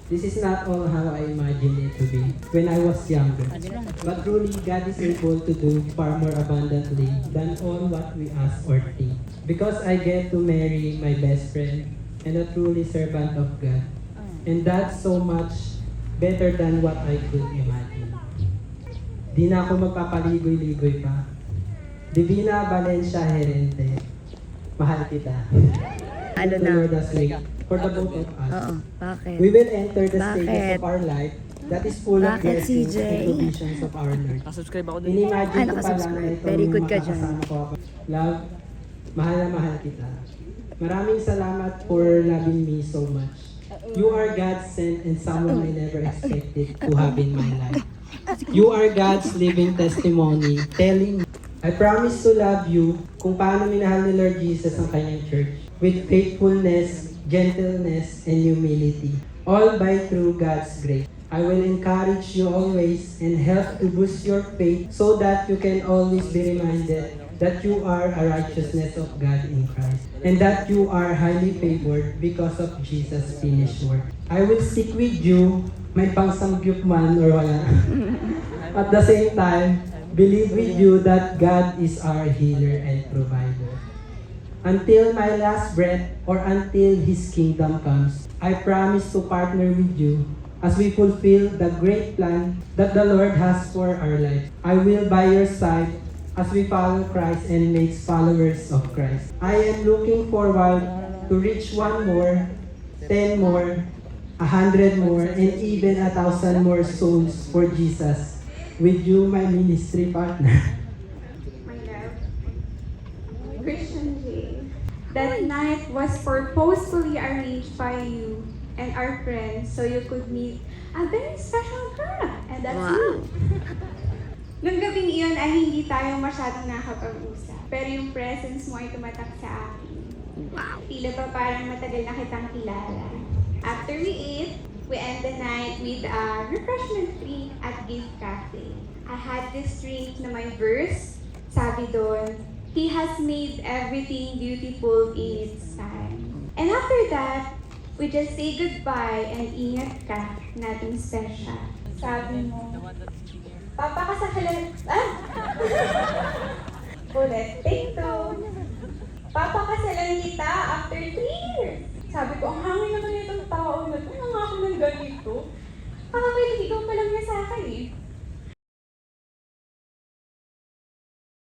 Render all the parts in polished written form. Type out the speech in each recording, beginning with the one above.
This is not all how I imagined it to be when I was younger. But truly, God is able to do far more abundantly than all what we ask or think. Because I get to marry my best friend and a truly servant of God. And that's so much better than what I could imagine. Di na ako magpapaligoy-ligoy pa. Divina Valencia Herente, mahal kita. Ano The na? Lord has made for the both of us. Oo, bakit? We will enter the Bakit? stages of our life that is full of Bakit, blessings CJ? and provisions of our Lord. Nakasubscribe ako dun. Inimagine ko pa lang na nakasubscribe. ito Very yung good ka dyan. makakasama ko ako. Love, mahal na mahal kita. Maraming salamat for loving me so much. You are God sent and someone I never expected to have in my life. You are God's living testimony telling me, I promise to love you kung paano minahal ni Lord Jesus ang kanyang church with faithfulness, gentleness, and humility, all by through God's grace. I will encourage you always and help to boost your faith so that you can always be reminded that you are a righteousness of God in Christ and that you are highly favored because of Jesus' finished work. I will stick with you, may pangsamgyup man or wala. At the same time, believe with you that God is our healer and provider. Until my last breath or until His kingdom comes, I promise to partner with you as we fulfill the great plan that the Lord has for our life. I will by your side as we follow Christ and make followers of Christ. I am looking forward to reach 1 more, 10 more, 100 more, and even 1,000 more souls for Jesus with you, my ministry partner. My love, Christian J. That night was purposefully arranged by you and our friends so you could meet a very special girl, and that's Wow. you. Nung gabing iyon ay hindi tayo masyadong nakapag-usap, pero yung presence mo ay tumatak sa akin. Wow. Tila ba parang matagal na kitang kilala. After we ate, we end the night with a refreshment drink at Gift Cafe. I had this drink na may verse. Sabi doon, He has made everything beautiful in its time. And after that, we just say goodbye and ingat ka, nothing special. Sabi mo, papakasalan... Ulit, take two. Papakasalan kita after 3 years. Sabi ko, ang hangin naman itong tao na ito. Ano nga ako ng ganito? Kakakilitigaw pa lang niya sa akin eh.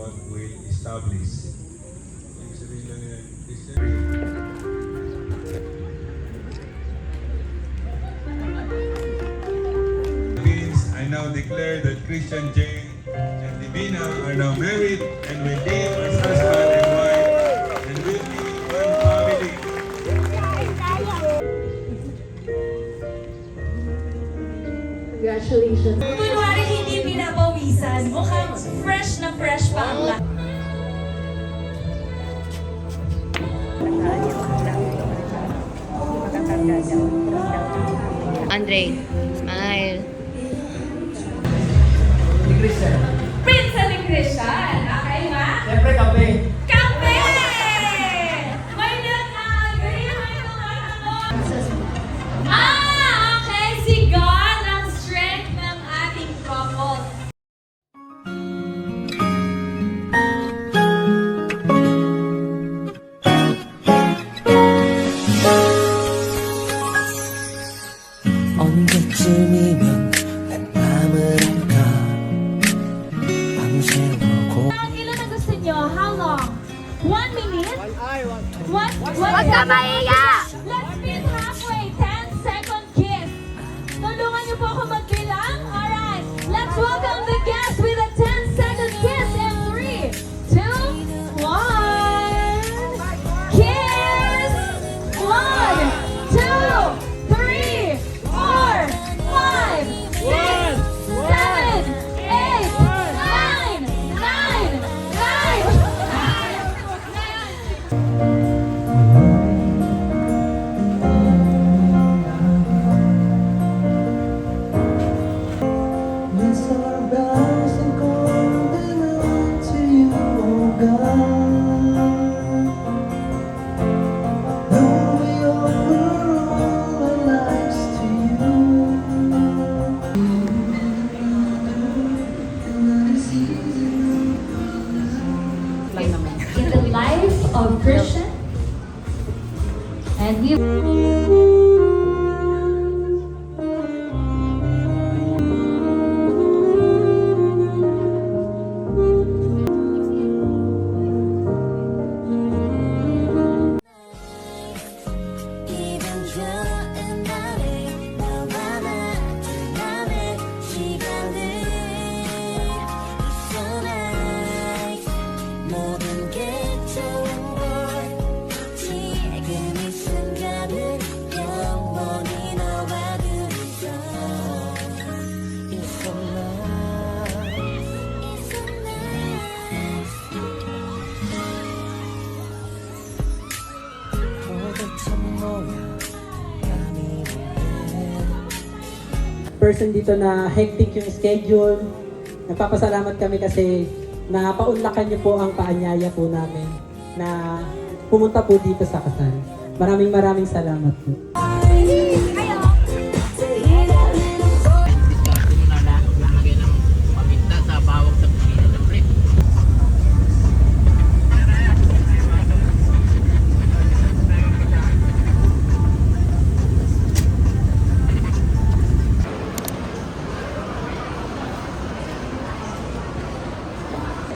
God will establish. Ibig sabihin lang yan, Christian. Means I now declare that Christian J and Divina are now married and will live as husband and wife and will be one family. Congratulations. Kunwari hindi pinapawisan, mukhang fresh na fresh pa ang lahat. Andre, smile. Prince ni Christian! Okay ma? Siyempre, kape. Kape! May nag-agree may mga mo. Okay! Si God ang strength ng ating couple. 언제쯤이면 내 맘을 알까 밤새워 Ilan na gusto nyo? How long? 1 minute? One Huwag ka maiya! Let's meet halfway. 10-second kiss. Tulungan niyo po ako magbilang. Alright. Let's welcome the guest with a 10-second kiss in 3, 2, 1. Kiss! 1, 2, 3, 4, 5, 6, 7, 8, 9, 9. Christian. And we 기분 좋은 날에 너와 나 둘만의 시간들 It's so nice 모든 게 좋은 걸 지금 이 순간을 영원히 너와 둘이서 It's so nice It's so nice 도대체 뭐야 감이 Person dito na hectic yung schedule. Nagpapasalamat kami kasi napaunlakan niyo po ang paanyaya po namin na pumunta po dito sa kasal. Maraming salamat po.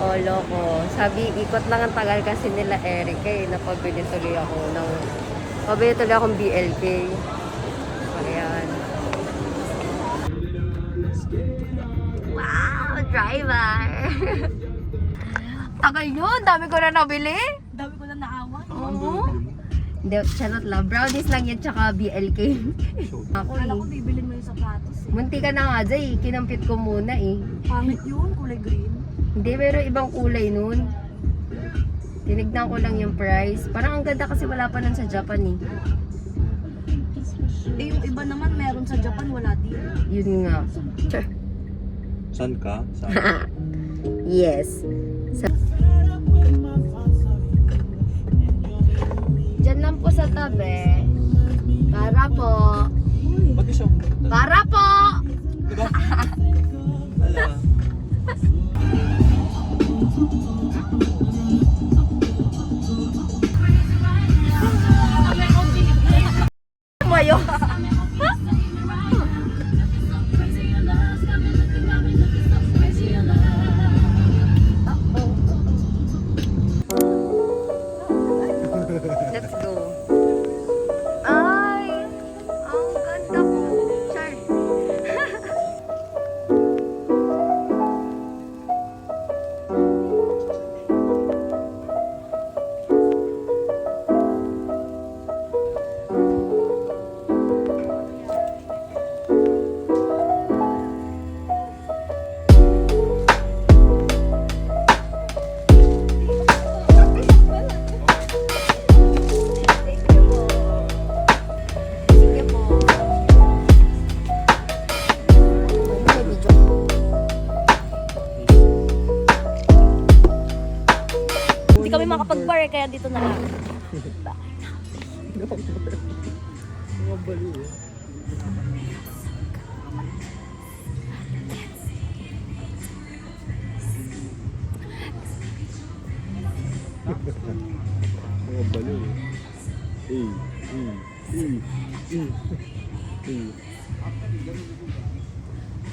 Oh, loko. Sabi, ikot lang ang tagal kasi nila Eric eh. Napabili tuloy akong BLK. Ayan. Wow, driver! Tagal yun! Dami ko na nabili! dami ko na naawa. Oo. Hindi, charot lang. Brownies lang yun, tsaka BLK. Ako Kala ko eh. bibilin mo yung sapatos eh. Munti ka na nga, Jay. Kinampit ko muna eh. Pangit yun, kulay green. Hindi, pero ibang kulay nun. Tinignan ko lang yung price. Parang ang ganda kasi wala pa nun sa Japan eh. Eh yung iba naman meron sa Japan, wala din. Yun nga. Saan ka? Saan? Yes. Diyan lang po sa tabi. Para po. Para po! Ala. Mayo. Let's go. Ay! Ang ganda ko. Char. Sige po. May video. Hindi kami makapag-bar eh, kaya dito na lang. Mga baliw eh.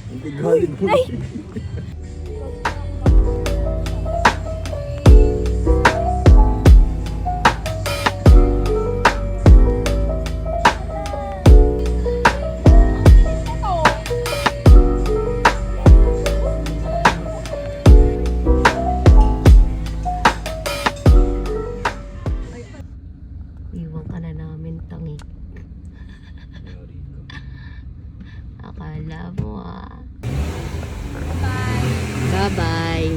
Ang tigalig mo. Iwan ka na namin, tangi. Akala mo ah. Bye-bye.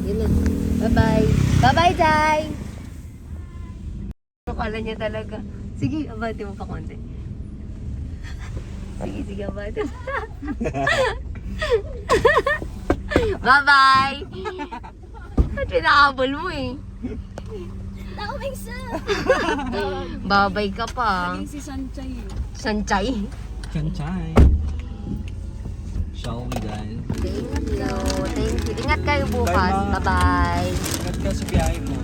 Yun lang. Bye-bye. Bye-bye, Jai! Akala niya talaga. Sige, abante mo pa konti. Sige, abante mo. Bye-bye! Ba't pinakabol mo eh? Babay ka pa. Si Sanchay eh. Sanchay. Kanchay. Shall we guys? Thank you. Thank you. Ingat kayo bukas. Bye, Ma. Bye-bye. Ingat ka sa biyahe mo.